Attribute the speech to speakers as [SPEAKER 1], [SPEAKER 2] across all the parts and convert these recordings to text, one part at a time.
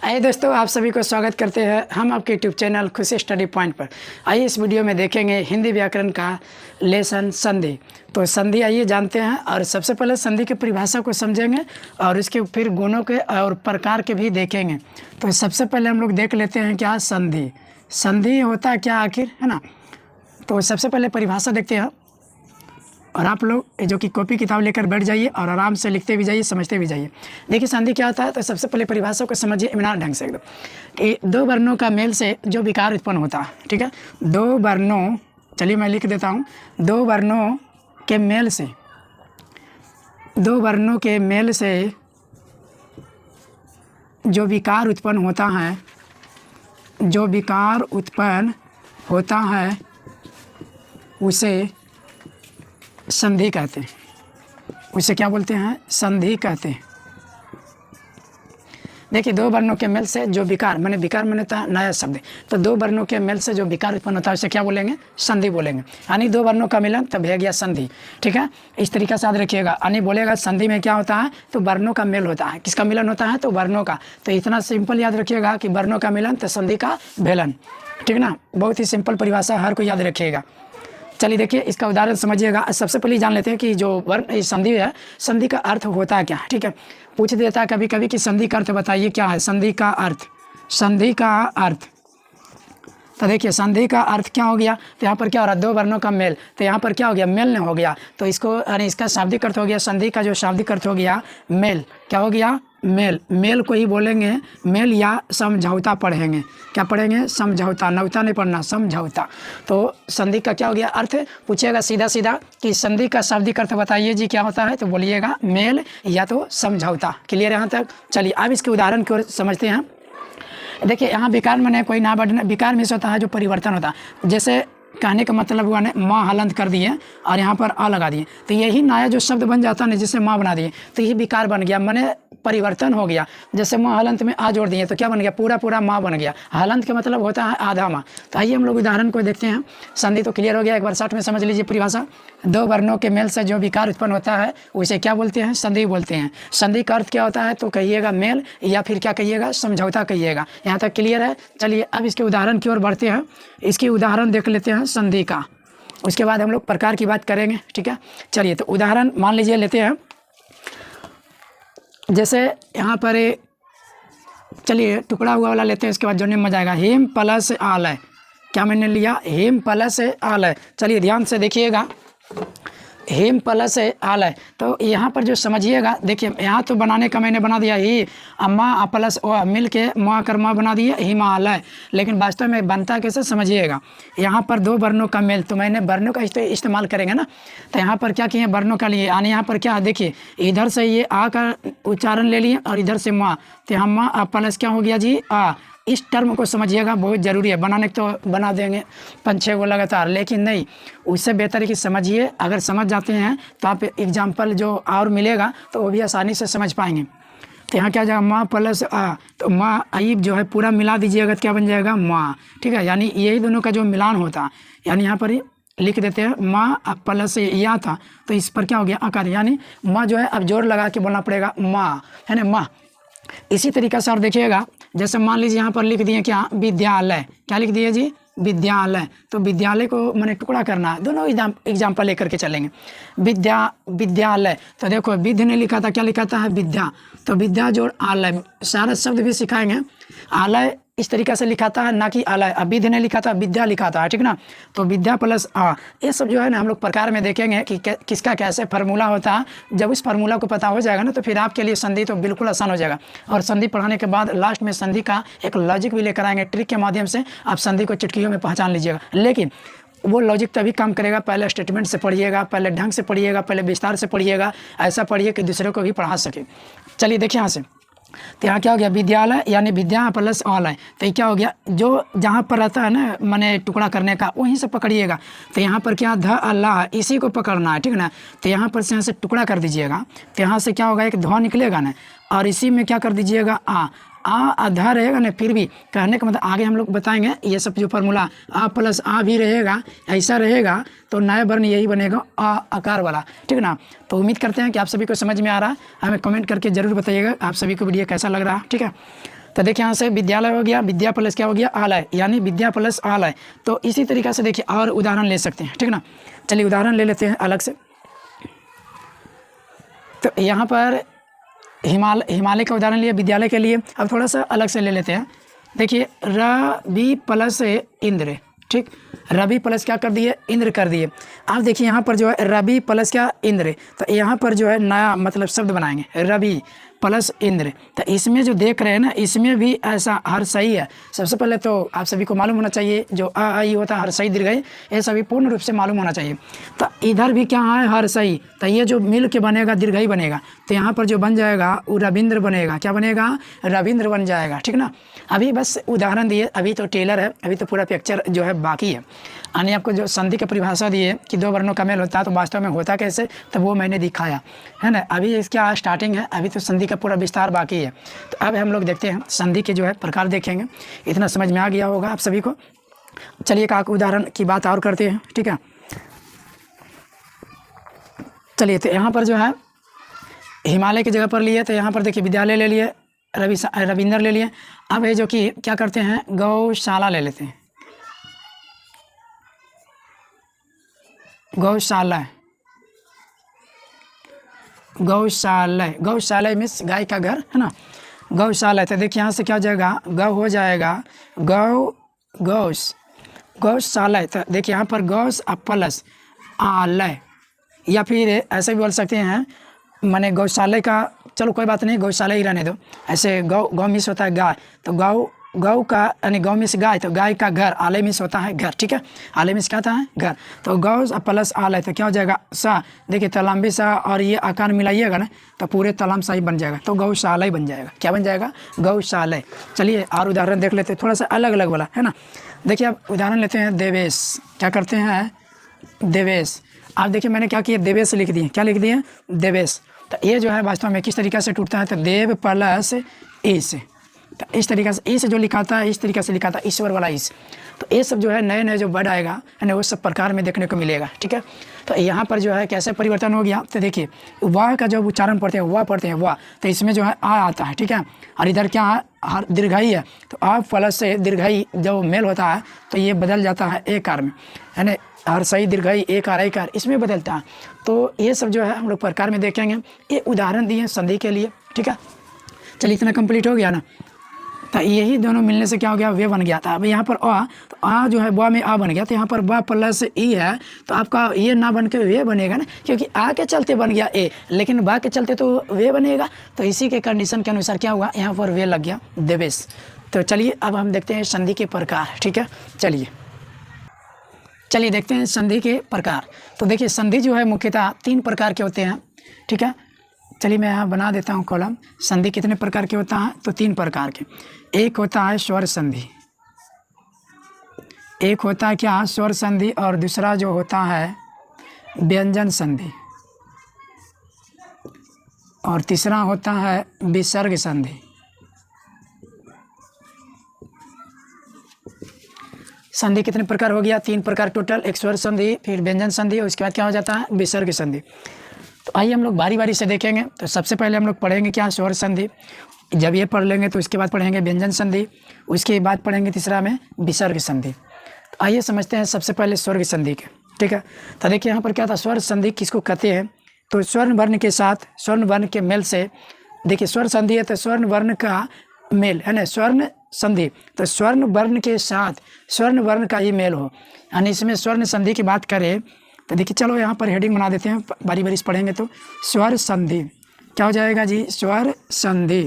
[SPEAKER 1] आइए दोस्तों, आप सभी को स्वागत करते हैं हम आपके यूट्यूब चैनल खुशी स्टडी पॉइंट पर। आइए इस वीडियो में देखेंगे हिंदी व्याकरण का लेसन संधि। तो संधि आइए जानते हैं, और सबसे पहले संधि की परिभाषा को समझेंगे और इसके फिर गुणों के और प्रकार के भी देखेंगे। तो सबसे पहले हम लोग देख लेते हैं क्या संधि। संधि होता है क्या आखिर, है ना। तो सबसे पहले परिभाषा देखते हैं, और आप लोग जो कि कॉपी किताब लेकर बैठ जाइए और आराम से लिखते भी जाइए, समझते भी जाइए। देखिए संधि क्या होता है, तो सबसे पहले परिभाषा को समझिए इत्मीनान ढंग से एकदम कि दो वर्णों का मेल से जो विकार उत्पन्न होता है। ठीक है, दो वर्णों, चलिए मैं लिख देता हूँ, दो वर्णों के मेल से, दो वर्णों के मेल से जो विकार उत्पन्न होता है, जो विकार उत्पन्न होता है उसे संधि कहते हैं। उसे क्या बोलते हैं, संधि कहते हैं। देखिए दो वर्णों के मेल से जो विकार मैंने था नया शब्द, तो दो वर्णों के मेल से जो विकार उत्पन्न होता है उसे क्या बोलेंगे, संधि बोलेंगे। यानी दो वर्णों का मिलन तब है गया संधि। ठीक है, इस तरीका से याद रखिएगा। यानी बोलेगा संधि में क्या होता है, तो वर्णों का मेल होता है। किसका मिलन होता है, तो वर्णों का। तो इतना सिंपल याद रखिएगा कि वर्णों का मिलन तो संधि का भेलन। ठीक ना, बहुत ही सिंपल परिभाषा, हर कोई याद रखिएगा। चलिए देखिए इसका उदाहरण समझिएगा। सबसे पहले जान लेते हैं कि जो वर्ण संधि है, संधि का अर्थ होता है क्या। ठीक है, पूछ देता है कभी कभी कि संधि का अर्थ बताइए क्या है। संधि का अर्थ, संधि का अर्थ, तो देखिए संधि का अर्थ क्या हो गया, तो यहाँ पर क्या हो रहा है, दो वर्णों का मेल। तो यहाँ पर क्या हो गया, मेल नहीं हो गया, तो इसको यानी इसका शाब्दिक अर्थ हो गया, संधि का जो शाब्दिक अर्थ हो गया मेल। क्या हो गया, मेल। मेल को ही बोलेंगे मेल या समझौता पढ़ेंगे। क्या पढ़ेंगे, समझौता, नवता नहीं पढ़ना, समझौता। तो संधि का क्या हो गया अर्थ, पूछिएगा सीधा सीधा कि संधि का शाब्दिक अर्थ बताइए जी क्या होता है, तो बोलिएगा मेल या तो समझौता। क्लियर यहाँ तक। चलिए अब इसके उदाहरण की ओर समझते हैं। देखिए यहाँ विकार में कोई ना बढ़ना, विकार में से होता है जो परिवर्तन होता है। जैसे कहने का मतलब हुआ ने माँ हलंत कर दिए और यहाँ पर आ लगा दिए, तो यही नया जो शब्द बन जाता है ना, जिसे माँ बना दिए, तो यही विकार बन गया, माने परिवर्तन हो गया। जैसे माँ हलंत में आ जोड़ दिए तो क्या बन गया, पूरा पूरा माँ बन गया। हलंत का मतलब होता है आधा माँ। तो आइए हम लोग उदाहरण को देखते हैं। संधि तो क्लियर हो गया, एक बार शॉर्ट में समझ लीजिए परिभाषा। दो वर्णों के मेल से जो विकार उत्पन्न होता है उसे क्या बोलते हैं, संधि बोलते हैं। संधि का अर्थ क्या होता है, तो कहिएगा मेल या फिर क्या कहिएगा, समझौता कहिएगा। यहाँ तक क्लियर है। चलिए अब इसके उदाहरण की ओर बढ़ते हैं। इसकी उदाहरण देख लेते हैं संधि का, उसके बाद हम लोग प्रकार की बात करेंगे। ठीक है, चलिए तो उदाहरण मान लीजिए लेते हैं। जैसे यहाँ पर चलिए टुकड़ा हुआ वाला लेते हैं, उसके बाद जोड़ने में मजा आएगा। हिम प्लस आलय, क्या मैंने लिया, हिम प्लस आलय। चलिए ध्यान से देखिएगा, हिम प्लस आलय। तो यहाँ पर जो समझिएगा, देखिए यहाँ तो बनाने का मैंने बना दिया ही अम्मा प्लस ओ मिल के माँ कर माँ बना दिया हिमालय, लेकिन वास्तव में बनता कैसे समझिएगा। यहाँ पर दो वर्णों का मेल, तो मैंने वर्णों का इस्तेमाल करेंगे ना, तो यहाँ पर क्या किए, वर्णों का लिए। यानी यहाँ पर क्या देखिए, इधर से ये आ का उच्चारण ले लिए और इधर से माँ, तो यहाँ माँ प्लस क्या हो गया जी आ। इस टर्म को समझिएगा, बहुत ज़रूरी है। बनाने तो बना देंगे 5-6 को लगातार, लेकिन नहीं, उससे बेहतर है कि समझिए। अगर समझ जाते हैं तो आप एग्जाम्पल जो और मिलेगा तो वो भी आसानी से समझ पाएंगे। तो यहाँ क्या जाएगा, माँ प्लस आ, तो माँ आइब जो है पूरा मिला दीजिएगा तो क्या बन जाएगा, माँ। ठीक है, यानी यही दोनों का जो मिलान होता है, यानी यहाँ पर ही लिख देते हैं माँ प्लस या था, तो इस पर क्या हो गया आकार, यानी माँ जो है अब जोर लगा के बोलना पड़ेगा माँ, है ना, माँ। इसी तरीके से और देखिएगा, जैसे मान लीजिए यहाँ पर लिख दिए क्या, विद्यालय। क्या लिख दिए जी, विद्यालय। तो विद्यालय को मैंने टुकड़ा करना है, दोनों एग्जाम्पल लेकर के चलेंगे। विद्यालय, तो देखो विद्य ने लिखा था, क्या लिखा था है विद्या, तो विद्या जोड़ आलय, सारा शब्द भी सिखाएंगे। आलय इस तरीके से लिखा था, ना कि आलय। अब विद्य ने लिखा था, विद्या लिखा था, ठीक ना। तो विद्या प्लस आ, ये सब जो है ना हम लोग प्रकार में देखेंगे कि किसका कैसे फार्मूला होता है। जब इस फार्मूला को पता हो जाएगा ना, तो फिर आपके लिए संधि तो बिल्कुल आसान हो जाएगा। और संधि पढ़ाने के बाद लास्ट में संधि का एक लॉजिक भी लेकर आएंगे, ट्रिक के माध्यम से आप संधि को चुटकियों में पहचान लीजिएगा। लेकिन वो लॉजिक तभी काम करेगा, पहले स्टेटमेंट से पढ़िएगा, पहले ढंग से पढ़िएगा, पहले विस्तार से पढ़िएगा, ऐसा पढ़िए कि दूसरे को भी पढ़ा सके। चलिए देखिए यहाँ से, तो यहाँ क्या हो गया, विद्यालय यानी विद्या प्लस आलय। तो ये क्या हो गया, जो जहाँ पर रहता है ना मैंने टुकड़ा करने का, वहीं से पकड़िएगा। तो यहाँ पर क्या ध अल्लाह, इसी को पकड़ना है, ठीक ना। तो यहाँ पर से यहाँ से टुकड़ा कर दीजिएगा, तो यहाँ से क्या होगा, एक ध निकलेगा ना, और इसी में क्या कर दीजिएगा आ आधा रहेगा ना। फिर भी कहने का मतलब आगे हम लोग बताएंगे ये सब जो फार्मूला आ प्लस आ भी रहेगा, ऐसा रहेगा तो नया वर्ण यही बनेगा आ आकार वाला, ठीक ना। तो उम्मीद करते हैं कि आप सभी को समझ में आ रहा है। हमें कमेंट करके ज़रूर बताइएगा आप सभी को वीडियो कैसा लग रहा है, ठीक है। तो देखिए यहाँ से विद्यालय हो गया, विद्या प्लस क्या हो गया आलय, यानी विद्या प्लस आलय। तो इसी तरीक़े से देखिए और उदाहरण ले सकते हैं, ठीक ना। चलिए उदाहरण ले लेते हैं अलग से। तो यहाँ पर हिमालय का उदाहरण लिया विद्यालय के लिए। अब थोड़ा सा अलग से ले लेते हैं। देखिए रवि प्लस इंद्र, ठीक, रवि प्लस क्या कर दिए इंद्र कर दिए। अब देखिए यहाँ पर जो है रवि प्लस क्या इंद्र, तो यहाँ पर जो है नया मतलब शब्द बनाएंगे रवि प्लस इंद्र। तो इसमें जो देख रहे हैं ना, इसमें भी ऐसा हर सही है। सबसे पहले तो आप सभी को मालूम होना चाहिए जो आ ई होता है हर सही दीर्घई, ये सभी पूर्ण रूप से मालूम होना चाहिए। तो इधर भी क्या है हर सही, तो ये जो मिल के बनेगा दीर्घई बनेगा। तो यहाँ पर जो बन जाएगा वो रविंद्र बनेगा, क्या बनेगा रविंद्र बन जाएगा, ठीक ना। अभी बस उदाहरण दिए, अभी तो टेलर है, अभी तो पूरा पिक्चर जो है बाकी है। यानी आपको जो संधि की परिभाषा दी है कि दो वर्णों का मेल होता है, तो वास्तव में होता कैसे, तो वो मैंने दिखाया है ना। अभी इसका स्टार्टिंग है, अभी तो संधि का पूरा विस्तार बाकी है। तो अब हम लोग देखते हैं संधि के जो है प्रकार देखेंगे। इतना समझ में आ गया होगा आप सभी को। चलिए एक उदाहरण की बात और करते हैं, ठीक है। चलिए तो यहाँ पर जो है हिमालय की जगह पर लिए, तो यहाँ पर देखिए विद्यालय ले लिए, रविंद्र ले लिए। अब ये जो कि क्या करते हैं गौशाला ले लेते हैं, गौशाला, गौशाला, गौशाला मीन्स गाय का घर है ना, गौशाला। तो देखिए यहाँ से क्या हो जाएगा गौ हो जाएगा गौशाला। तो देखिए यहाँ पर गौस प्लस आलय, या फिर ऐसे भी बोल सकते हैं माने गौशाला का, चलो कोई बात नहीं गौशाला ही रहने दो। ऐसे गौ मिस होता है गाय, तो गौ का यानी गौ मिस गाय, तो गाय का घर, आलय मिस होता है घर, ठीक है। आलय मिस क्या होता है घर, तो गौ प्लस आलय, तो क्या हो जाएगा सा। देखिए तलाम्बी सा और ये आकार मिलाइएगा ना, तो पूरे तलाम सा ही बन जाएगा, तो गौशाला ही बन जाएगा। क्या बन जाएगा गौशाला। चलिए और उदाहरण देख लेते हैं, थोड़ा सा अलग अलग वाला है ना। देखिए अब उदाहरण लेते हैं देवेश, क्या करते हैं देवेश। आप देखिए मैंने क्या किया देवेश लिख दिए, क्या लिख दिए देवेश। तो ये जो है वास्तव में किस तरीके से टूटता है, तो देव प्लस ईश, तो इस तरीके से ईश जो लिखा था इस तरीके से लिखा था ईश्वर वाला ईश। तो ये सब जो है नए नए जो वर्ड आएगा है ना, वो सब प्रकार में देखने को मिलेगा, ठीक है। तो यहाँ पर जो है कैसे परिवर्तन हो गया, तो देखिए वाह का जब उच्चारण पढ़ते हैं वाह पढ़ते हैं वाह, तो इसमें जो है आ आता है, ठीक है। और इधर क्या है हर दीर्घाई है, तो आ प्लस से दीर्घाई जब मेल होता है तो ये बदल जाता है एक कार में, है ना। हर सही दीर्घाई एक आर एक आर इसमें बदलता है। तो ये सब जो है हम लोग प्रकार में देखेंगे। ये उदाहरण दिए संधि के लिए, ठीक है। चलिए इतना कंप्लीट हो गया ना। तो यही दोनों मिलने से क्या हो गया वे बन गया था। अब यहाँ पर आ, तो आ जो है वा में आ बन गया, तो यहाँ पर वा प्लस ई है, तो आपका ये ना बन के वे बनेगा ना, क्योंकि आ के चलते बन गया ए, लेकिन बा के चलते तो वे बनेगा। तो इसी के कंडीशन के अनुसार क्या हुआ यहाँ पर वे लग गया देवेश। तो चलिए अब हम देखते हैं संधि के प्रकार, ठीक है। चलिए देखते हैं संधि के प्रकार। तो देखिए संधि जो है मुख्यतः 3 प्रकार के होते हैं, ठीक है। चलिए मैं यहाँ बना देता हूँ कॉलम। संधि कितने प्रकार के होता है, तो 3 प्रकार के। एक होता है स्वर संधि, एक होता है क्या स्वर संधि, और दूसरा जो होता है व्यंजन संधि, और तीसरा होता है विसर्ग संधि। संधि कितने प्रकार हो गया, 3 प्रकार टोटल। एक स्वर संधि, फिर व्यंजन संधि, और उसके बाद क्या हो जाता है विसर्ग संधि। तो आइए हम लोग बारी बारी से देखेंगे। तो सबसे पहले हम लोग पढ़ेंगे क्या स्वर संधि, जब ये पढ़ लेंगे तो उसके बाद पढ़ेंगे व्यंजन संधि, उसके बाद पढ़ेंगे तीसरा में विसर्ग संधि। तो आइए समझते हैं सबसे पहले स्वर संधि के, ठीक है। तो देखिए यहाँ पर क्या था, स्वर संधि किसको कहते हैं, तो स्वर्ण वर्ण के साथ स्वर्ण वर्ण के मेल से, देखिए स्वर संधि है तो स्वर्ण वर्ण का मेल है ना, स्वर्ण संधि, तो स्वर्ण वर्ण के साथ स्वर्ण वर्ण का ही मेल हो, यानी इसमें स्वर्ण संधि की बात करें। तो देखिए चलो यहाँ पर हेडिंग बना देते हैं, बारी बारी से पढ़ेंगे। तो स्वर संधि क्या हो जाएगा जी, स्वर संधि।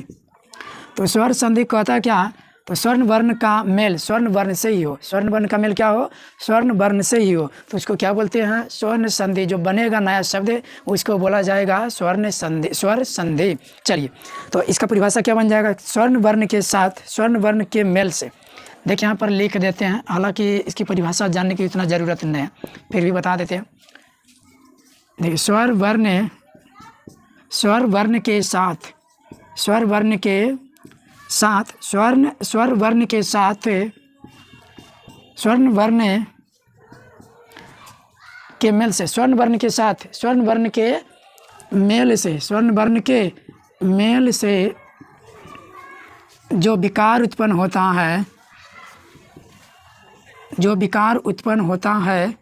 [SPEAKER 1] तो स्वर संधि कहता है क्या, तो स्वर्ण वर्ण का मेल स्वर्ण वर्ण से ही हो, स्वर्ण वर्ण का मेल क्या हो, स्वर्ण वर्ण से ही हो, तो उसको क्या बोलते हैं स्वर्ण संधि। जो बनेगा नया शब्द उसको बोला जाएगा स्वर्ण संधि, स्वर संधि। चलिए तो इसका परिभाषा क्या बन जाएगा, स्वर्ण वर्ण के साथ स्वर्ण वर्ण के मेल से। देखिए यहाँ पर लिख देते हैं, हालांकि इसकी परिभाषा जानने की इतना ज़रूरत नहीं है, फिर भी बता देते हैं। देखिए स्वर वर्ण के साथ स्वर वर्ण के साथ स्वर वर्ण के साथ स्वर्ण वर्ण के मेल से, स्वर्ण वर्ण के साथ स्वर्ण वर्ण के मेल से, स्वर्ण वर्ण के मेल से जो विकार उत्पन्न होता है, जो विकार उत्पन्न होता है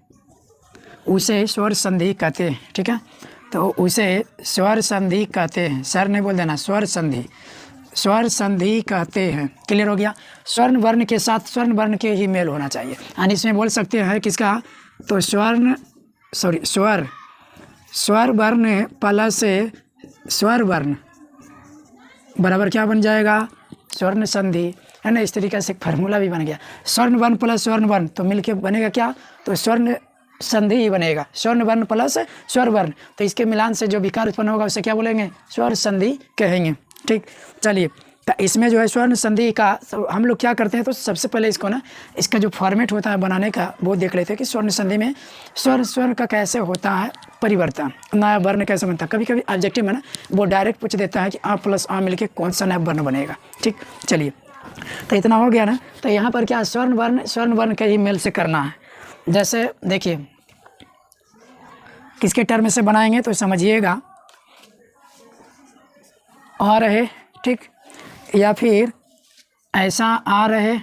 [SPEAKER 1] उसे स्वर संधि कहते हैं। ठीक है, तो उसे स्वर संधि कहते हैं। सर नहीं बोल देना, स्वर संधि, स्वर संधि कहते हैं। क्लियर हो गया। स्वर्ण वर्ण के साथ स्वर्ण वर्ण के ही मेल होना चाहिए। यानी इसमें बोल सकते हैं किसका, तो स्वर वर्ण प्लस स्वर वर्ण बराबर क्या बन जाएगा, स्वर्ण संधि, है ना। इस तरीके से एक फार्मूला भी बन गया। स्वर्ण वर्ण प्लस स्वर्ण वर्ण तो मिलके बनेगा क्या, तो स्वर्ण संधि ही बनेगा। स्वर्ण वर्ण प्लस स्वर वर्ण, तो इसके मिलान से जो विकार उत्पन्न होगा उसे क्या बोलेंगे, स्वर संधि कहेंगे। ठीक, चलिए, तो इसमें जो है स्वर्ण संधि का हम लोग क्या करते हैं, तो सबसे पहले इसको ना, इसका जो फॉर्मेट होता है बनाने का वो देख लेते हैं कि स्वर्ण संधि में स्वर का कैसे होता है परिवर्तन, नया वर्ण कैसे बनता है। कभी कभी ऑब्जेक्टिव में ना वो डायरेक्ट पूछ देता है कि आ प्लस आ मिलके कौन सा नया वर्ण बनेगा। ठीक, चलिए, तो इतना हो गया ना। तो यहाँ पर क्या स्वर्ण वर्ण के ही मेल से करना है। जैसे देखिए किसके टर्म से बनाएंगे तो समझिएगा, आ रहे, ठीक, या फिर ऐसा आ रहे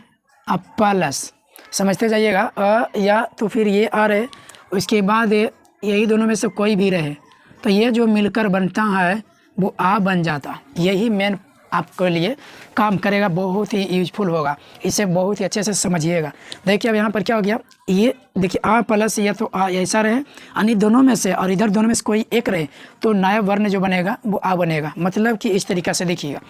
[SPEAKER 1] अब प्लस, समझते जाइएगा, या तो फिर ये आ रहे, उसके बाद यही दोनों में से कोई भी रहे, तो ये जो मिलकर बनता है वो आ बन जाता। यही मेन आपके लिए काम करेगा, बहुत ही यूजफुल होगा। इसे बहुत ही अच्छे से समझिएगा। देखिए अब यहाँ पर क्या हो गया, ये देखिए आ प्लस या तो आ ऐसा रहे, यानी दोनों में से, और इधर दोनों में से कोई एक रहे तो नया वर्ण जो बनेगा वो आ बनेगा। मतलब कि इस तरीक़े से देखिएगा,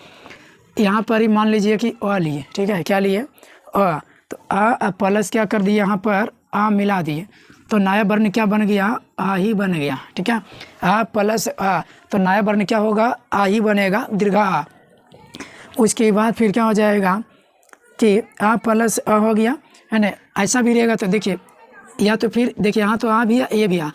[SPEAKER 1] यहाँ पर ही मान लीजिए कि अ लिए, ठीक है, क्या लिए, अ, तो आ प्लस क्या कर दिए, यहाँ पर आ मिला दिए तो नया वर्ण क्या बन गया, आ ही बन गया। ठीक है, आ प्लस आ, तो नया वर्ण क्या होगा, आ ही बनेगा, दीर्घा आ। उसके बाद फिर क्या हो जाएगा कि आ प्लस आ हो गया, है ना। ऐसा भी रहेगा तो देखिए, या तो फिर देखिए यहाँ तो आ भी ये भी आ,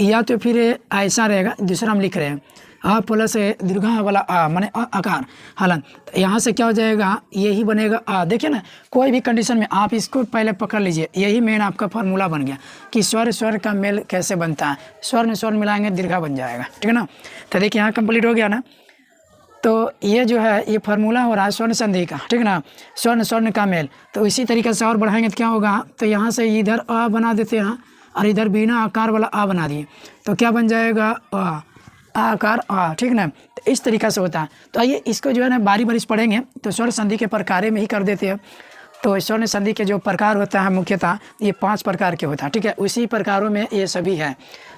[SPEAKER 1] या तो फिर ऐसा रहेगा, दूसरा हम लिख रहे हैं आ प्लस दीर्घा वाला आ माने आकार हालांकि, तो यहाँ से क्या हो जाएगा, यही बनेगा आ। देखिए ना, कोई भी कंडीशन में आप इसको पहले पकड़ लीजिए, यही मेन आपका फार्मूला बन गया कि स्वर का मेल कैसे बनता है। स्वर मिलाएंगे दीर्घा बन जाएगा। ठीक है ना, तो देखिए यहाँ कंप्लीट हो गया ना। तो ये जो है ये फार्मूला हो रहा है स्वर्ण संधि का। ठीक है ना, स्वर्ण का मेल। तो इसी तरीके से और बढ़ाएंगे तो क्या होगा, तो यहाँ से इधर आ बना देते हैं और इधर बिना आकार वाला आ बना दिए तो क्या बन जाएगा, आकार आ। ठीक ना, तो इस तरीक़ा से होता है। तो आइए इसको जो है ना बारी बारी पढ़ेंगे। तो स्वर्ण संधि के प्रकारों में ही कर देते हैं। तो स्वर्ण संधि के जो प्रकार होता है मुख्यतः ये 5 प्रकार के होता है। ठीक है, उसी प्रकारों में ये सभी है।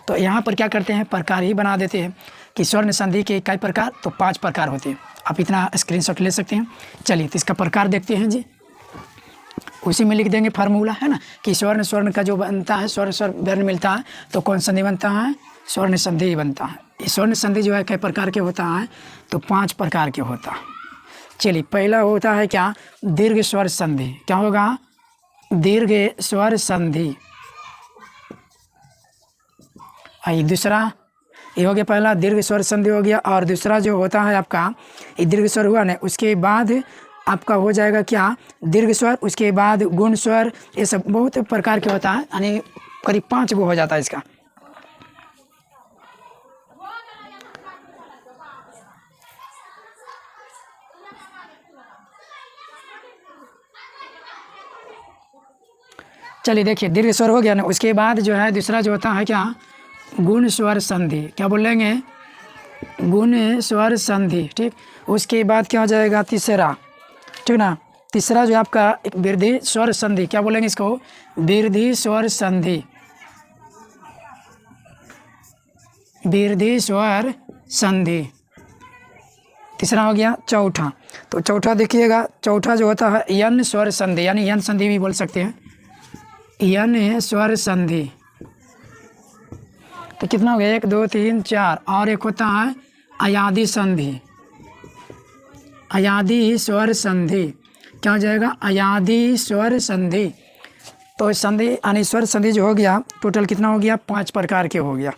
[SPEAKER 1] तो यहाँ पर क्या करते हैं, प्रकार ही बना देते हैं कि स्वर्ण संधि के कई प्रकार, तो 5 प्रकार होते हैं। आप इतना स्क्रीनशॉट ले सकते हैं। चलिए तो इसका प्रकार देखते हैं जी, उसी में लिख देंगे फार्मूला, है ना, कि स्वर्ण का जो बनता है, स्वर वर्ण मिलता है तो कौन संधि बनता है, स्वर्ण संधि बनता है। स्वर्ण संधि जो है कई प्रकार के होता है, तो 5 प्रकार के होता है। चलिए पहला होता है क्या, दीर्घ स्वर संधि। क्या होगा, दीर्घ स्वर संधि। आइए दूसरा, ये हो गया पहला दीर्घ स्वर संधि हो गया। और दूसरा जो होता है आपका, ये दीर्घ स्वर हुआ ना, उसके बाद आपका हो जाएगा क्या, दीर्घ स्वर, उसके बाद गुण स्वर। ये सब बहुत प्रकार के होता है, यानी करीब 5 वो हो जाता है इसका। चलिए देखिए दीर्घ स्वर हो गया ना, उसके बाद जो है दूसरा जो होता है क्या, गुण स्वर संधि। क्या बोलेंगे, गुण स्वर संधि। ठीक, उसके बाद क्या हो जाएगा, तीसरा। ठीक ना, तीसरा जो आपका एक वृद्धि स्वर संधि। क्या बोलेंगे इसको, वृद्धि स्वर संधि, वृद्धि स्वर संधि। तीसरा हो गया चौथा। तो चौथा देखिएगा, चौथा जो होता है यन स्वर संधि, यानी यन संधि भी बोल सकते हैं, यन स्वर संधि। तो कितना हो गया, 1 2 3 4। और एक होता है अयादी संधि, अयादी स्वर संधि। क्या हो जाएगा, अयादी स्वर संधि। तो संधि यानी स्वर संधि जो हो गया, टोटल कितना हो गया, 5 प्रकार के हो गया।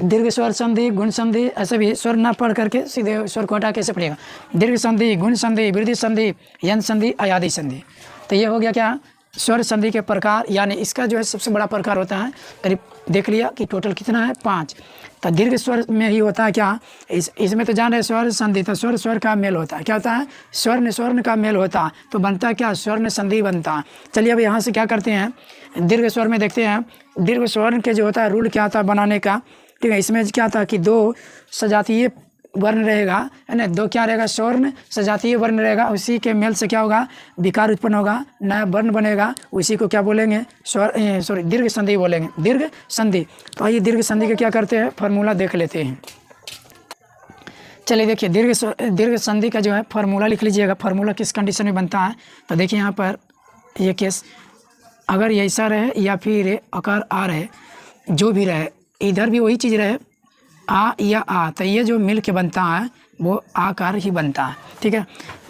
[SPEAKER 1] दीर्घ स्वर संधि, गुण संधि, ऐसे भी स्वर ना पढ़ करके सीधे स्वर को हटा कैसे पढ़ेगा। दीर्घ संधि, गुण संधि, वृद्धि संधि, यन संधि, अयादी संधि। तो ये हो गया क्या, स्वर संधि के प्रकार, यानी इसका जो है सबसे बड़ा प्रकार होता है, करीब देख लिया कि टोटल कितना है 5। तो दीर्घ स्वर में ही होता है क्या, इसमें तो जान रहे स्वर संधि, तो स्वर स्वर का मेल होता है, क्या होता है, स्वर्ण का मेल होता है, तो बनता है क्या, स्वर्ण संधि बनता है। चलिए अब यहाँ से क्या करते हैं, दीर्घ स्वर में देखते हैं। दीर्घ स्वर्ण के जो होता है रूल क्या होता है बनाने का, ठीक है। इसमें क्या था कि 2 सजातीय वर्ण रहेगा, है ना, 2 क्या रहेगा, स्वर्ण सजातीय वर्ण रहेगा, उसी के मेल से क्या होगा, विकार उत्पन्न होगा, नया वर्ण बनेगा, उसी को क्या बोलेंगे, दीर्घ संधि बोलेंगे, दीर्घ संधि। तो आइए दीर्घ संधि का क्या करते हैं, फार्मूला देख लेते हैं। चलिए देखिए दीर्घ संधि का जो है फार्मूला लिख लीजिएगा। फार्मूला किस कंडीशन में बनता है, तो देखिए यहाँ पर ये केस, अगर ये ऐसा रहे या फिर आकार आ रहे, जो भी रहे, इधर भी वही चीज़ रहे, आ या आ, तो ये जो मिल के बनता है वो आकार ही बनता है, ठीक है।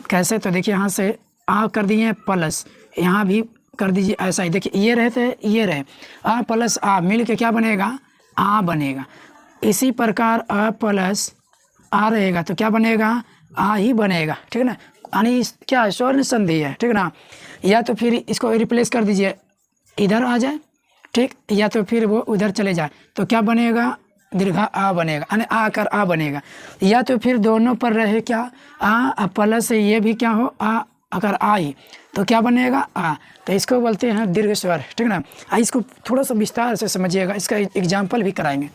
[SPEAKER 1] कैसे, तो देखिए यहाँ से आ कर दिए प्लस, यहाँ भी कर दीजिए ऐसा ही, देखिए ये रहे थे, ये रहे, आ प्लस आ मिल के क्या बनेगा, आ बनेगा। इसी प्रकार आ प्लस आ रहेगा तो क्या बनेगा, आ ही बनेगा, ठीक है ना, यानी क्या स्वर्ण संधि है, ठीक है ना। या तो फिर इसको रिप्लेस कर दीजिए, इधर आ जाए, ठीक, या तो फिर वो उधर चले जाए, तो क्या बनेगा, दीर्घा आ बनेगा, यानी आ कर आ बनेगा। या तो फिर दोनों पर रहे क्या, आ प्लस से ये भी क्या हो, आ अगर आई तो क्या बनेगा, आ, तो इसको बोलते हैं दीर्घ स्वर, ठीक है ना। इसको थोड़ा सा विस्तार से समझिएगा, इसका एग्जाम्पल भी कराएंगे।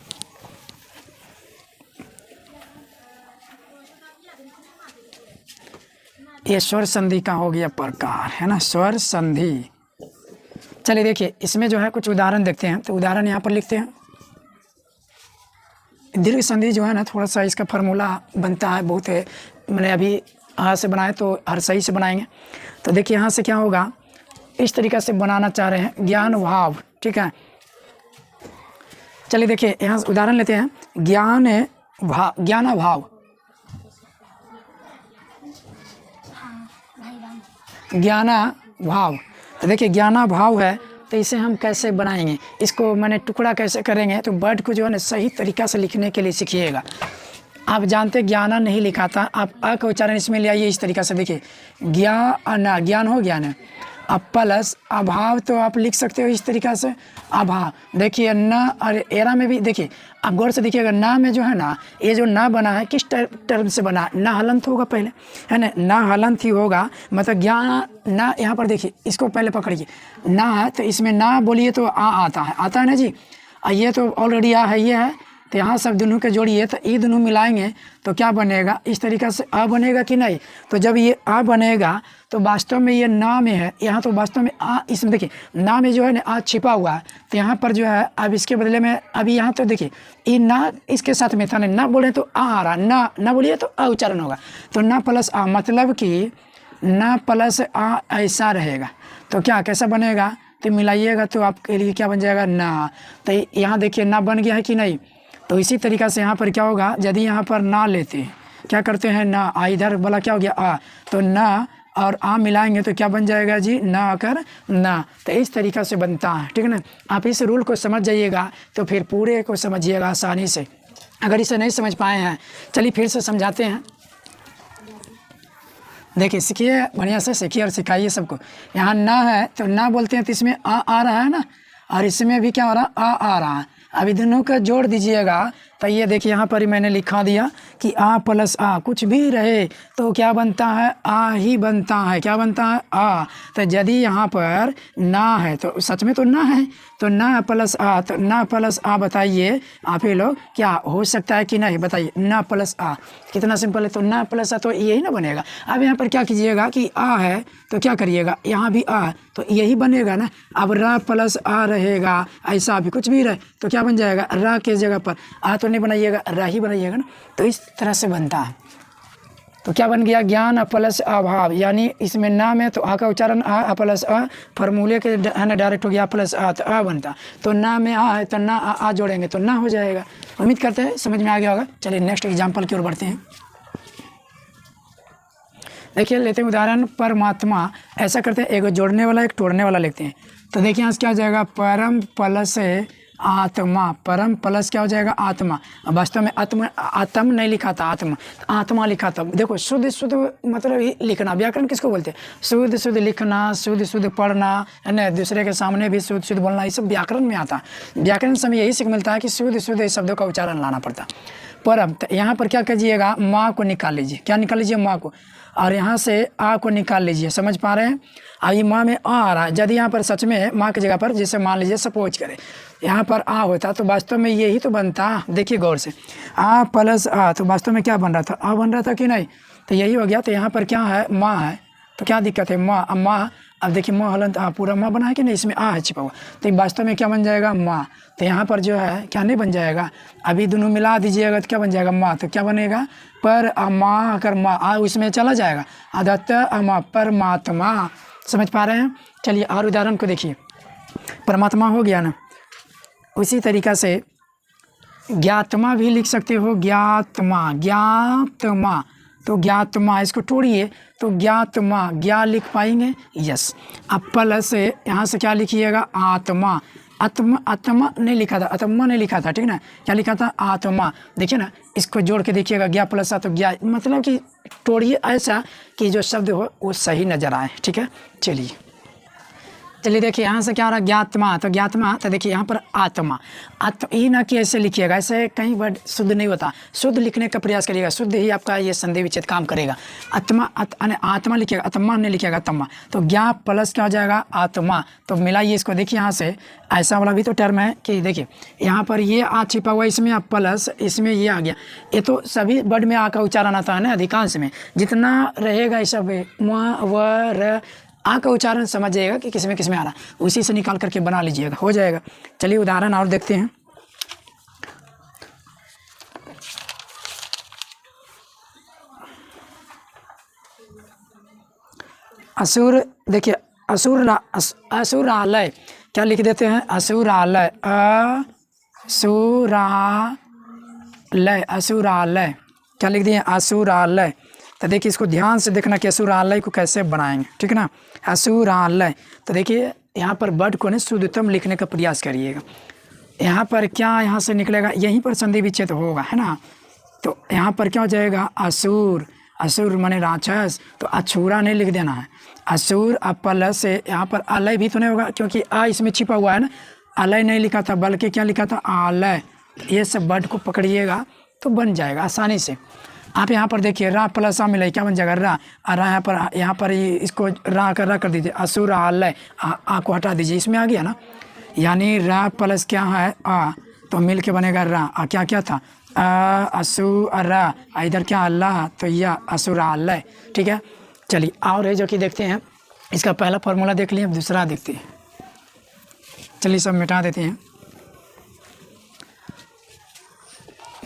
[SPEAKER 1] ये स्वर संधि का हो गया प्रकार, है ना, स्वर संधि। चलिए देखिए इसमें जो है कुछ उदाहरण देखते हैं, तो उदाहरण यहाँ पर लिखते हैं। दीर्घ संधि जो है ना, थोड़ा सा इसका फार्मूला बनता है, बहुत है, मैंने अभी यहाँ से बनाए तो हर सही से बनाएंगे। तो देखिए यहाँ से क्या होगा, इस तरीक़ा से बनाना चाह रहे हैं, ज्ञान भाव, ठीक है। चलिए देखिए यहाँ से उदाहरण लेते हैं, ज्ञान भाव, ज्ञाना भाव। तो देखिए ज्ञाना भाव है, तो इसे हम कैसे बनाएंगे, इसको मैंने टुकड़ा कैसे करेंगे, तो वर्ड को जो है ना सही तरीक़ा से लिखने के लिए सीखिएगा। आप जानते ज्ञाना नहीं लिखा था, आप अ का उच्चारण इसमें ले आइए इस तरीक़ा से, देखिए ज्ञान, ज्ञान हो गया ना, अब प्लस अभाव, तो आप लिख सकते हो इस तरीक़ा से, अभाव। देखिए न और एरा में भी देखिए, आप गौर से देखिएगा, ना में जो है ना, ये जो ना बना है किस टर्म से बना है, ना हलंत होगा पहले, है ना हलंत ही होगा, मतलब ज्ञान ना। यहाँ पर देखिए इसको पहले पकड़िए, ना है तो इसमें ना बोलिए तो आ आता है ना जी, ये तो ऑलरेडी आ है, ये है, तो यहाँ सब दोनों के जोड़िए, तो ये दोनों मिलाएंगे तो क्या बनेगा, इस तरीक़ा से आ बनेगा कि नहीं। तो जब ये आ बनेगा तो वास्तव में ये ना में है, यहाँ तो वास्तव में आ, इसमें देखिए ना में जो है ना आ छिपा हुआ है, तो यहाँ पर जो है अब इसके बदले में अभी यहाँ तो देखिए ये ना इसके साथ में था, ना बोले तो आ रहा, ना बोलिए तो आ उच्चारण होगा, तो ना प्लस आ, मतलब कि ना प्लस आ ऐसा रहेगा। तो क्या कैसा बनेगा, तो मिलाइएगा तो आपके लिए क्या बन जाएगा, ना। तो यहाँ देखिए ना बन गया है कि नहीं। तो इसी तरीक़ा से यहाँ पर क्या होगा, यदि यहाँ पर ना लेते हैं, क्या करते हैं, ना आ, इधर वाला क्या हो गया आ, तो ना और आ मिलाएंगे तो क्या बन जाएगा जी, ना आकर ना। तो इस तरीक़ा से बनता है, ठीक है ना। आप इस रूल को समझ जाइएगा तो फिर पूरे को समझिएगा आसानी से। अगर इसे नहीं समझ पाए हैं, चलिए फिर से समझाते हैं। देखिए सीखिए, बढ़िया से सीखिए और सिखाइए सबको। यहाँ ना है तो ना बोलते हैं, तो इसमें आ रहा है ना, और इसमें भी क्या हो रहा, आ रहा है। अभी दोनों का जोड़ दीजिएगा, तो ये देखिए यहाँ पर ही मैंने लिखा दिया कि आ प्लस आ कुछ भी रहे तो क्या बनता है, आ ही बनता है। क्या बनता है, आ। तो यदि यहाँ पर ना है तो सच में तो ना है, तो ना प्लस आ, तो ना प्लस आ बताइए आप ही लोग, क्या हो सकता है कि नहीं, बताइए। ना प्लस आ कितना सिंपल है, तो ना प्लस आ तो यही ना बनेगा। अब यहाँ पर क्या कीजिएगा कि आ है तो क्या करिएगा, यहाँ भी आ तो यही बनेगा ना। अब रा प्लस आ रहेगा, ऐसा भी कुछ भी रहे तो क्या बन जाएगा, रा के जगह पर आ तो नहीं बनाइएगा, रा ही बनाइएगा ना। तो इस तरह से बनता है। तो क्या बन गया, ज्ञान प्लस अभाव, यानी इसमें ना में तो आ का उच्चारण आ प्लस आ, फार्मूले के है ना डायरेक्ट हो गया प्लस आ, तो आ बनता। तो ना में आ है तो ना आ जोड़ेंगे तो ना हो जाएगा। उम्मीद करते हैं समझ में आ गया होगा। चलिए नेक्स्ट एग्जाम्पल की ओर बढ़ते हैं। देखिए लेते हैं उदाहरण, परमात्मा। ऐसा करते हैं, एक जोड़ने वाला एक तोड़ने वाला लेते हैं। तो देखिए यहाँ से क्या हो जाएगा, परम प्लस आत्मा, परम प्लस क्या हो जाएगा आत्मा। अब वास्तव में आत्म नहीं लिखा था, आत्मा लिखा था। देखो शुद्ध शुद्ध मतलब ही लिखना, व्याकरण किसको बोलते हैं? शुद्ध शुद्ध लिखना, शुद्ध शुद्ध पढ़ना, है ना, दूसरे के सामने भी शुद्ध शुद्ध बोलना, ये सब व्याकरण में आता है। व्याकरण से हमें यही सीख मिलता है कि शुद्ध शुद्ध शब्दों का उच्चारण लाना पड़ता। पर अब यहाँ पर क्या कीजिएगा, माँ को निकाल लीजिए। क्या निकाल लीजिए? माँ को। और यहाँ से आ को निकाल लीजिए। समझ पा रहे हैं? अब ये माँ में आ रहा है, यदि यहाँ पर सच में माँ की जगह पर जैसे मान लीजिए सपोज करें यहाँ पर आ होता तो वास्तव में यही तो बनता। देखिए गौर से, आ प्लस आ, तो वास्तव में क्या बन रहा था? आ बन रहा था कि नहीं? तो यही हो गया। तो यहाँ पर क्या है? माँ है, तो क्या दिक्कत है? माँ। अब माँ, अब देखिए माँ हलन पूरा माँ बना है कि नहीं? इसमें आ है छिपा हुआ, तो वास्तव में क्या बन जाएगा? माँ। तो यहाँ पर जो है क्या नहीं बन जाएगा? अभी दोनों मिला दीजिएगा तो क्या बन जाएगा? माँ। तो क्या बनेगा? पर माँ, अगर माँ आ उसमें चला जाएगा, अदत्त अमा परमात्मा। समझ पा रहे हैं? चलिए और उदाहरण को देखिए। परमात्मा हो गया ना, उसी तरीक़ा से ज्ञात्मा भी लिख सकते हो। ज्ञात्मा, ज्ञात्मा, तो ज्ञात्मा इसको तोड़िए तो ज्ञात्मा, ज्ञा लिख पाएंगे? यस। अब प्लस से यहाँ से क्या लिखिएगा? आत्मा। आत्मा, आत्मा नहीं लिखा था, आत्मा नहीं लिखा था, ठीक ना? क्या लिखा था? आत्मा। देखिए ना, इसको जोड़ के देखिएगा, ज्ञा प्लस तो ज्ञा, मतलब कि तोड़िए ऐसा कि जो शब्द हो वो सही नजर आए। ठीक है, चलिए देखिए यहाँ से क्या आ रहा है? ज्ञात्मा। तो ज्ञात्मा, तो देखिए यहाँ पर आत्मा। ये ना कि ऐसे लिखिएगा, ऐसे कहीं वर्ड शुद्ध नहीं होता। शुद्ध लिखने का प्रयास करिएगा, शुद्ध ही आपका ये संधि विच्छेद काम करेगा। आत्मा, आत्मा लिखिएगा, आत्मा नहीं लिखिएगा, आत्मा। तो ज्ञा प्लस क्या हो जाएगा? आत्मा। तो मिलाइए इसको, देखिए यहाँ से ऐसा वाला भी तो टर्म है कि देखिए यहाँ पर ये आ छिपा हुआ, इसमें आप प्लस, इसमें ये आ गया। ये तो सभी वर्ड में आ का उच्चारण आता है ना, अधिकांश में जितना रहेगा ये सब म व र, आ का उच्चारण समझिएगा कि किस में आ रहा, उसी से निकाल करके बना लीजिएगा, हो जाएगा। चलिए उदाहरण और देखते हैं। असुर, देखिए असुरालय, क्या लिख देते हैं? असुरालय, असुरालय, असुरालय, क्या लिख दिए? असुरालय। तो देखिए इसको ध्यान से देखना कि असुरालय को कैसे बनाएंगे, ठीक है ना? असुरालय। तो देखिए यहाँ पर वर्ड को ने शुद्धतम लिखने का प्रयास करिएगा। यहाँ पर क्या यहाँ से निकलेगा? यहीं पर संधि विच्छेद होगा, है ना? तो यहाँ पर क्या हो जाएगा? असुर। असुर माने राक्षस, तो अछूरा नहीं लिख देना है, असुर। अब प्लस से यहाँ पर अलय भी तो नहीं होगा क्योंकि आ इसमें छिपा हुआ है ना, अलय नहीं लिखा था बल्कि क्या लिखा था? आलय। ये सब वर्ड को पकड़िएगा तो बन जाएगा आसानी से। आप यहाँ पर देखिए रा प्लस आ मिला, क्या बन जाएगा? रा। और यहाँ पर इसको रा कर दीजिए, असुर आलय, आ को हटा दीजिए, इसमें आ गया ना। यानी रा प्लस क्या है? आ, तो मिल के बनेगा रा। क्या क्या था? असुरा, इधर क्या? अल्लाह, तो यह असुरालय। ठीक है, चलिए और है जो कि देखते हैं। इसका पहला फॉर्मूला देख लिए, अब दूसरा देखते हैं। चलिए सब मिटा देते हैं।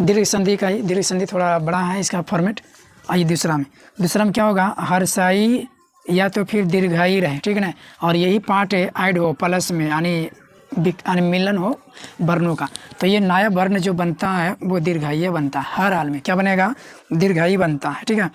[SPEAKER 1] दीर्घ संधि का ही, दीर्घ संधि थोड़ा बड़ा है इसका फॉर्मेट। आइए दूसरा में क्या होगा? हर्षाई या तो फिर दीर्घाई रहे, ठीक है ना? और यही पार्ट ऐड हो प्लस में, यानी मिलन हो वर्णों का, तो ये नया वर्ण जो बनता है वो दीर्घाई बनता है। हर हाल में क्या बनेगा? दीर्घाई बनता है, ठीक है।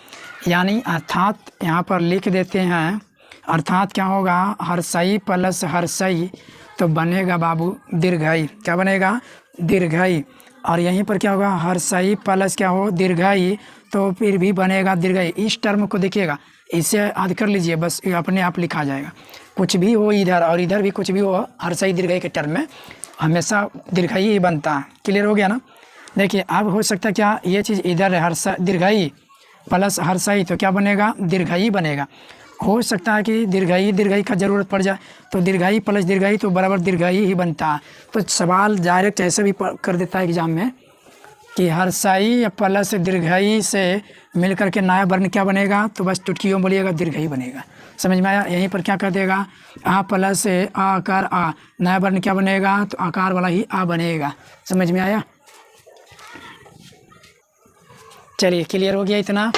[SPEAKER 1] यानी अर्थात यहाँ पर लिख देते हैं, अर्थात क्या होगा? हर्षाई प्लस हर्षाई तो बनेगा बाबू दीर्घाई। क्या बनेगा? दीर्घाई। और यहीं पर क्या होगा? हर्षाई प्लस क्या हो? दीर्घाई, तो फिर भी बनेगा दीर्घाई। इस टर्म को देखिएगा, इसे याद कर लीजिए, बस ये अपने आप लिखा जाएगा। कुछ भी हो इधर और इधर भी कुछ भी हो, हर्षाई दीर्घाई के टर्म में हमेशा दीर्घाई ही बनता है। क्लियर हो गया ना? देखिए अब हो सकता है क्या ये चीज़ इधर है, हर्षा दीर्घाई प्लस हर्षाई, तो क्या बनेगा? दीर्घाई बनेगा। हो सकता है कि दीर्घाई का ज़रूरत पड़ जाए, तो दीर्घाई प्लस दीर्घाई तो बराबर दीर्घाई ही बनता है। तो सवाल डायरेक्ट ऐसे भी कर देता है एग्जाम में कि हर्षाई प्लस दीर्घाई से मिलकर के नया वर्ण क्या बनेगा? तो बस टुटकियों बोलिएगा दीर्घाई बनेगा। समझ में आया? यहीं पर क्या कर देगा? आ प्लस आ आकार आ, नया वर्ण क्या बनेगा? तो आकार वाला ही आ बनेगा। समझ में आया? चलिए क्लियर हो गया इतना।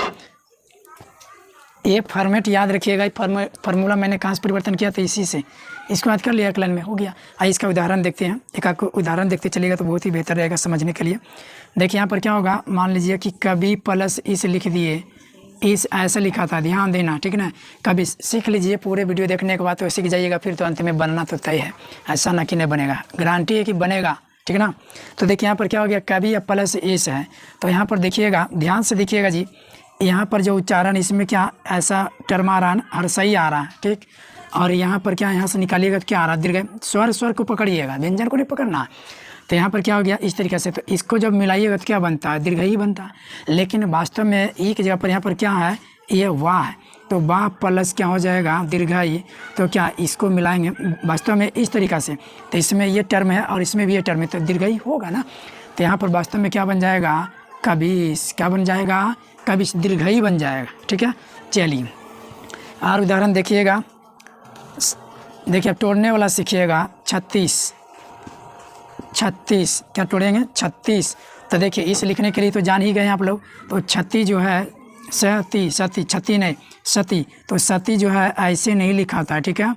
[SPEAKER 1] ये फॉर्मेट याद रखिएगा। फार्मूला मैंने कहाँ से परिवर्तन किया था? इसी से। इसको याद कर लिया, क्लास में हो गया। आइए इसका उदाहरण देखते हैं। एक आपको उदाहरण देखते चलिएगा तो बहुत ही बेहतर रहेगा समझने के लिए। देखिए यहाँ पर क्या होगा? मान लीजिए कि कभी प्लस इस लिख दिए, इस ऐसा लिखा था, ध्यान देना, ठीक ना? कभी सीख लीजिए, पूरे वीडियो देखने के बाद तो सीख जाइएगा, फिर तो अंत में बनना तो तय है। ऐसा ना कि नहीं बनेगा, गारंटी है कि बनेगा, ठीक है ना। तो देखिए यहाँ पर क्या हो गया, कभी अब प्लस एस है। तो यहाँ पर देखिएगा, ध्यान से देखिएगा जी, यहाँ पर जो उच्चारण इसमें क्या ऐसा टर्म आ रहा है ना, हर्षई आ रहा है, ठीक। और यहाँ पर क्या, यहाँ से निकालिएगा तो क्या आ रहा है, दीर्घ। स्वर को पकड़िएगा, व्यंजन को नहीं पकड़ना। तो यहाँ पर क्या हो गया इस तरीके से, तो इसको जब मिलाइएगा तो क्या बनता है, दीर्घ ही बनता है। लेकिन वास्तव में ई की जगह पर यहाँ पर क्या है, ये वाह है, तो वाह प्लस क्या हो जाएगा, दीर्घई। तो क्या इसको मिलाएंगे वास्तव में इस तरीक़ा से, तो इसमें ये टर्म है और इसमें भी ये टर्म है, तो दीर्घई होगा ना। तो यहाँ पर वास्तव में क्या बन जाएगा, कबीस। क्या बन जाएगा, कबीस, दीर्घई बन जाएगा, ठीक है। चलिए और उदाहरण देखिएगा, देखिए अब तोड़ने वाला सीखिएगा। 36, क्या तोड़ेंगे, 36। तो देखिए इस लिखने के लिए तो जान ही गए आप लोग। तो 36 जो है छत्ती नहीं सती, तो सती जो है ऐसे नहीं लिखाता है, ठीक है,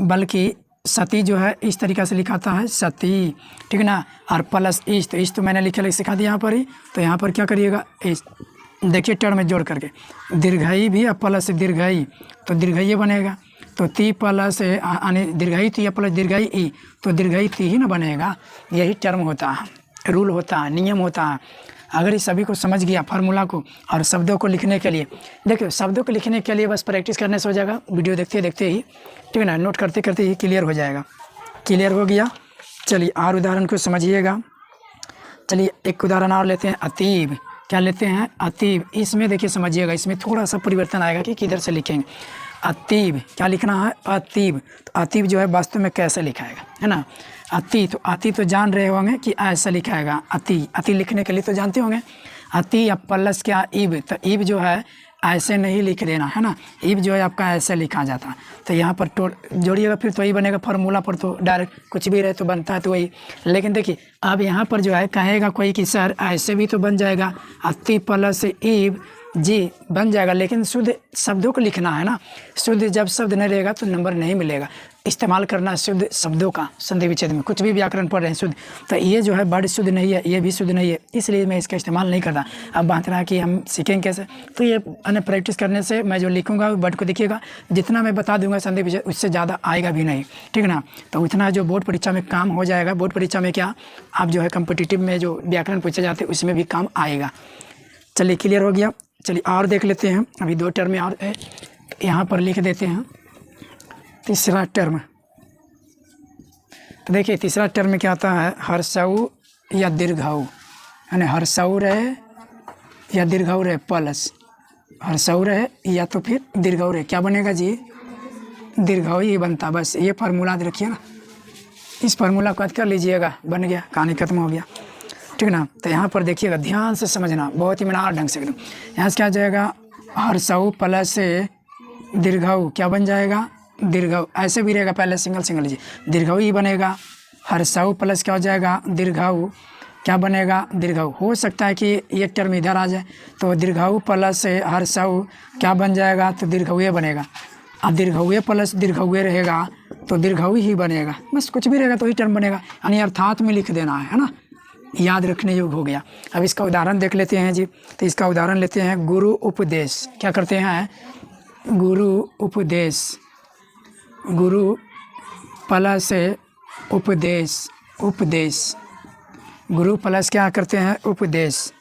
[SPEAKER 1] बल्कि सती जो है इस तरीक़ा से लिखाता है, सती, ठीक है ना। और प्लस इस, तो इस तो मैंने लिखे सिखा दिया यहाँ पर ही। तो यहाँ पर क्या करिएगा, इस देखिए टर्म में जोड़ करके, दीर्घई भी और प्लस दीर्घई, तो दीर्घई बनेगा। तो ती प्लस यानी दीर्घई ती प्लस दीर्घई ई, तो दीर्घई ती ही ना बनेगा। यही टर्म होता है, रूल होता है, नियम होता है। अगर इस सभी को समझ गया फार्मूला को और शब्दों को लिखने के लिए, देखिए शब्दों को लिखने के लिए बस प्रैक्टिस करने से हो जाएगा, वीडियो देखते देखते ही, ठीक है ना, नोट करते करते ही क्लियर हो जाएगा। क्लियर हो गया। चलिए और उदाहरण को समझिएगा। चलिए एक उदाहरण और लेते हैं, अतीब। क्या लेते हैं, अतीब। इसमें देखिए समझिएगा, इसमें थोड़ा सा परिवर्तन आएगा कि किधर से लिखेंगे। अतीब क्या लिखना है, अतीब। तो अतीब जो है वास्तव में कैसे लिखाएगा, है ना, अति। तो अति तो जान रहे होंगे कि ऐसा लिखाएगा, अति लिखने के लिए तो जानते होंगे। अति या प्लस क्या, इब। तो इब जो है ऐसे नहीं लिख देना, है ना, इब जो है आपका ऐसे लिखा जाता है। तो यहाँ पर जोड़िएगा फिर तो वही बनेगा, फार्मूला पर तो डायरेक्ट कुछ भी रहे तो बनता है तो वही। लेकिन देखिए अब यहाँ पर जो है कहेगा कोई कि सर ऐसे भी तो बन जाएगा, अति प्लस इब जी बन जाएगा, लेकिन शुद्ध शब्दों को लिखना है ना। शुद्ध जब शब्द नहीं रहेगा तो नंबर नहीं मिलेगा। इस्तेमाल करना शुद्ध शब्दों का संधि विच्छेद में, कुछ भी व्याकरण पढ़ रहे हैं शुद्ध। तो ये जो है वर्ड शुद्ध नहीं है, ये भी शुद्ध नहीं है, इसलिए मैं इसका इस्तेमाल नहीं करता। अब बात रहा कि हम सीखेंगे कैसे, तो ये अन्य प्रैक्टिस करने से मैं जो लिखूंगा वर्ड को देखिएगा, जितना मैं बता दूंगा संधि विच्छेद उससे ज़्यादा आएगा भी नहीं, ठीक है ना। तो उतना जो बोर्ड परीक्षा में काम हो जाएगा। बोर्ड परीक्षा में क्या आप जो है कम्पिटिटिव में जो व्याकरण पूछे जाते हैं उसमें भी काम आएगा। चलिए क्लियर हो गया। चलिए और देख लेते हैं, अभी 2 टर्म और है, यहाँ पर लिख देते हैं तीसरा टर्म। तो देखिए तीसरा टर्म में क्या आता है, हर्षऊ या दीर्घऊ, यानी हर्षऊ रहे या दीर्घऊ रहे, प्लस हर्षऊ रहे या तो फिर दीर्घऊ रहे, क्या बनेगा जी, दीर्घऊ ही बनता। बस ये फार्मूला याद रखिए ना, इस फार्मूला को याद कर लीजिएगा, बन गया, कहानी खत्म हो गया, ठीक है ना। तो यहाँ पर देखिएगा, ध्यान से समझना, बहुत ही मीनार ढंग से एकदम। यहाँ से क्या आ जाएगा, हर्षऊ प्लस दीर्घऊ, क्या बन जाएगा, दीर्घऊ। ऐसे भी रहेगा, पहले सिंगल लीजिए, दीर्घऊ ही बनेगा। हर्षऊ प्लस क्या हो जाएगा, दीर्घऊ, क्या बनेगा, दीर्घऊ। हो सकता है कि एक टर्म इधर आ जाए, तो दीर्घऊ प्लस हर्षऊ क्या बन जाएगा, तो दीर्घऊ बनेगा। अब दीर्घऊ प्लस दीर्घऊ रहेगा तो दीर्घऊ ही बनेगा, बस कुछ भी रहेगा तो ही टर्म बनेगा, यानी अर्थात में लिख देना है ना, याद रखने योग्य हो गया। अब इसका उदाहरण देख लेते हैं जी। तो इसका उदाहरण लेते हैं, गुरु उपदेश। क्या करते हैं, गुरु उपदेश, गुरु प्लस उपदेश, उपदेश, गुरु प्लस क्या करते हैं, उपदेश,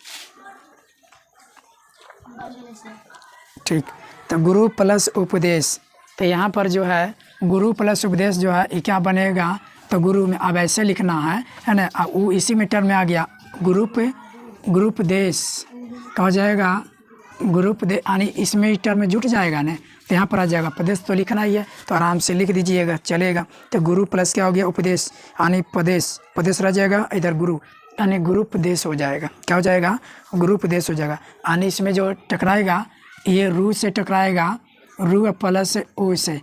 [SPEAKER 1] ठीक। तो गुरु प्लस उपदेश, तो यहाँ पर जो है गुरु प्लस उपदेश जो है ये क्या बनेगा, तो गुरु में अब ऐसे लिखना है ना। वो इसी में टर्म में आ गया, ग्रुप देश क्या हो जाएगा, ग्रुप दे, यानी इसमें टर्म में जुट जाएगा ना, तो यहाँ पर आ जाएगा। प्रदेश तो लिखना ही है, तो आराम से लिख दीजिएगा, चलेगा। तो गुरु प्लस क्या हो गया, उपदेश, यानी प्रदेश रह जाएगा, इधर गुरु यानी गुरुपदेश हो जाएगा। क्या हो जाएगा, गुरुपदेश हो जाएगा। यानी इसमें जो टकराएगा ये रू से टकराएगा, रू प्लस ऊ से,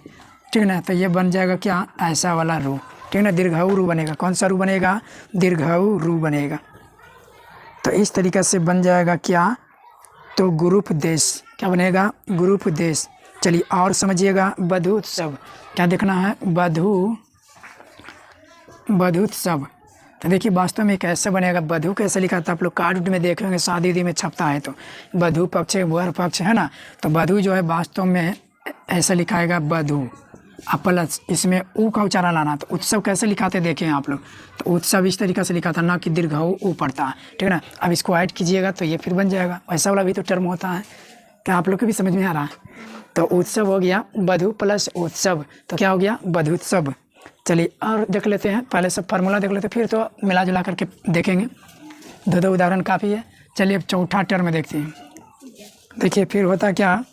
[SPEAKER 1] ठीक है ना। तो ये बन जाएगा क्या, ऐसा वाला रू, ठीक है ना, दीर्घऊ रू बनेगा। कौन सा रू बनेगा, दीर्घऊ रू बनेगा। तो इस तरीक़े से बन जाएगा क्या, तो गुरुपदेश, क्या बनेगा, गुरुपदेश। चलिए और समझिएगा, बधूत्सव। क्या देखना है, बधूत्सव। तो देखिए वास्तव में कैसे बनेगा, बधू कैसे लिखा था आप लोग कार्ड में देखे होंगे, शादी उदी में छपता है तो बधू पक्ष वर पक्ष, है ना। तो बधू जो है वास्तव में ऐसा लिखाएगा, बधू, प्लस इसमें ऊ का उच्चारण लाना। तो उत्सव कैसे लिखाते देखें आप लोग, तो उत्सव इस तरीक़े से लिखा था, ना कि दीर्घ ऊ पड़ता है, ठीक है ना। अब इसको ऐड कीजिएगा तो ये फिर बन जाएगा। ऐसा वाला भी तो टर्म होता है, क्या आप लोग को भी समझ में आ रहा है। तो उत्सव हो गया वधु प्लस उत्सव, तो क्या हो गया वधुत्सव। चलिए और देख लेते हैं, पहले सब फार्मूला देख लेते हैं, फिर तो मिला जुला करके देखेंगे। दो उदाहरण काफ़ी है। चलिए अब चौथा टर्म देखते हैं। देखिए फिर होता क्या,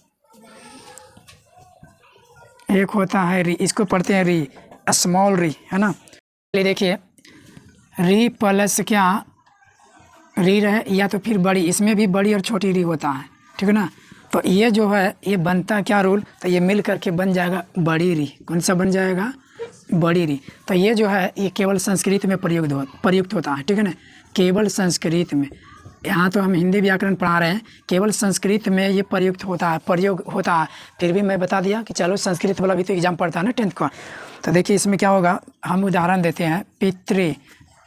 [SPEAKER 1] एक होता है री, इसको पढ़ते हैं री, स्मॉल री, है ना। चलिए देखिए री प्लस क्या री रहे या तो फिर बड़ी, इसमें भी बड़ी और छोटी री होता है, ठीक है ना। तो ये जो है ये बनता क्या रूल, तो ये मिल करके बन जाएगा बड़ी री। कौन सा बन जाएगा, बड़ी री। तो ये जो है ये केवल संस्कृत में प्रयुक्त होता है, ठीक है ना, केवल संस्कृत में। यहाँ तो हम हिंदी व्याकरण पढ़ा रहे हैं, केवल संस्कृत में ये प्रयोग होता है। फिर भी मैं बता दिया कि चलो संस्कृत वाला भी तो एग्जाम पढ़ता है ना 10th का। तो देखिए इसमें क्या होगा, हम उदाहरण देते हैं। पितृ,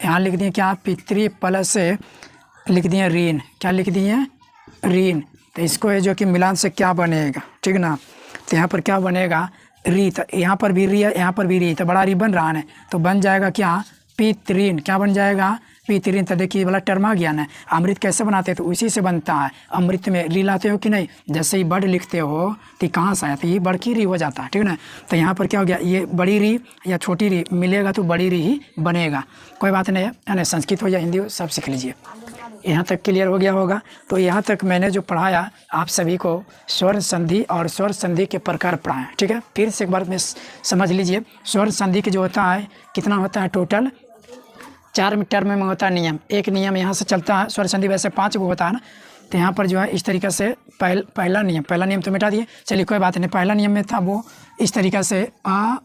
[SPEAKER 1] यहाँ लिख दिए क्या, पितृ प्लस लिख दिए ऋण, क्या लिख दिए ऋण। तो इसको है जो कि मिलान से क्या बनेगा, ठीक ना। तो यहाँ पर क्या बनेगा री, तो यहाँ पर भी री है, यहाँ पर भी री, तो बड़ा री बन रहा है, तो बन जाएगा क्या पितृण, क्या बन जाएगा पितृण। तो देखिए वाला टर्म आ गया ना। अमृत कैसे बनाते हैं, तो उसी से बनता है। अमृत में री लाते हो कि नहीं, जैसे ही बड़ लिखते हो तो कहाँ से आया, तो ये बड़ की री हो जाता है, ठीक है ना। तो यहाँ पर क्या हो गया, ये बड़ी री या छोटी री मिलेगा तो बड़ी री ही बनेगा। कोई बात नहीं है, संस्कृत हो या हिंदी हो सब सीख लीजिए। यहाँ तक क्लियर हो गया होगा। तो यहाँ तक मैंने जो पढ़ाया आप सभी को स्वर संधि और स्वर संधि के प्रकार पढ़ाएं, ठीक है। फिर से एक बार में समझ लीजिए, स्वर संधि के जो होता है कितना होता है, टोटल 4 टर्म में होता है नियम। एक नियम यहाँ से चलता है, स्वर संधि वैसे 5 को होता है ना। तो यहाँ पर जो है इस तरीक़े से पहला नियम तो मिटा दिए, चलिए कोई बात नहीं। पहला नियम में था वो इस तरीक़े से आ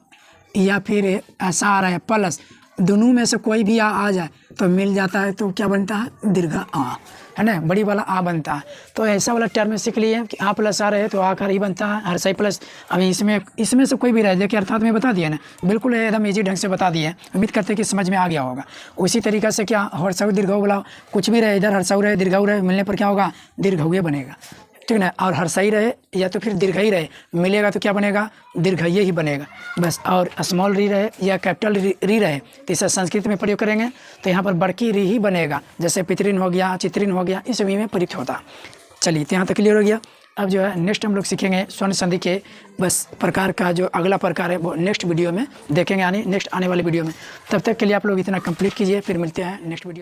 [SPEAKER 1] या फिर ऐसा आ रहा है प्लस, दोनों में से कोई भी आ जाए तो मिल जाता है, तो क्या बनता है दीर्घ आ, है ना, बड़ी वाला आ बनता है। तो ऐसा वाला टर्म सीख लिए कि आ प्लस आ रहे तो आकर ही बनता है, हर सही प्लस। अभी इसमें से कोई भी रहे, देखिए अर्थात में बता दिया ना, बिल्कुल एकदम ईजी ढंग से बता दिए। उम्मीद करते कि समझ में आ गया होगा। उसी तरीक़े से क्या हर्षऊ दीर्घऊ बोला, कुछ भी रहे, इधर हर्षऊ रहे दीर्घऊ रहे, मिलने पर क्या होगा दीर्घऊ बनेगा, ठीक है ना। और हर्षई रहे या तो फिर दीर्घई रहे, मिलेगा तो क्या बनेगा दीर्घई ही बनेगा बस। और स्मॉल री रहे या कैपिटल री रहे तो इसे संस्कृत में प्रयोग करेंगे तो यहाँ पर बड़की री ही बनेगा, जैसे पितृन हो गया, चित्रिन हो गया, इस में प्रयुक्त होता। चलिए तो यहाँ तक क्लियर हो गया। अब जो है नेक्स्ट हम लोग सीखेंगे स्वर्ण संधि के बस प्रकार का जो अगला प्रकार है वो नेक्स्ट वीडियो में देखेंगे, नेक्स्ट आने वाली वीडियो में। तब तक के लिए आप लोग इतना कंप्लीट कीजिए, फिर मिलते हैं नेक्स्ट वीडियो।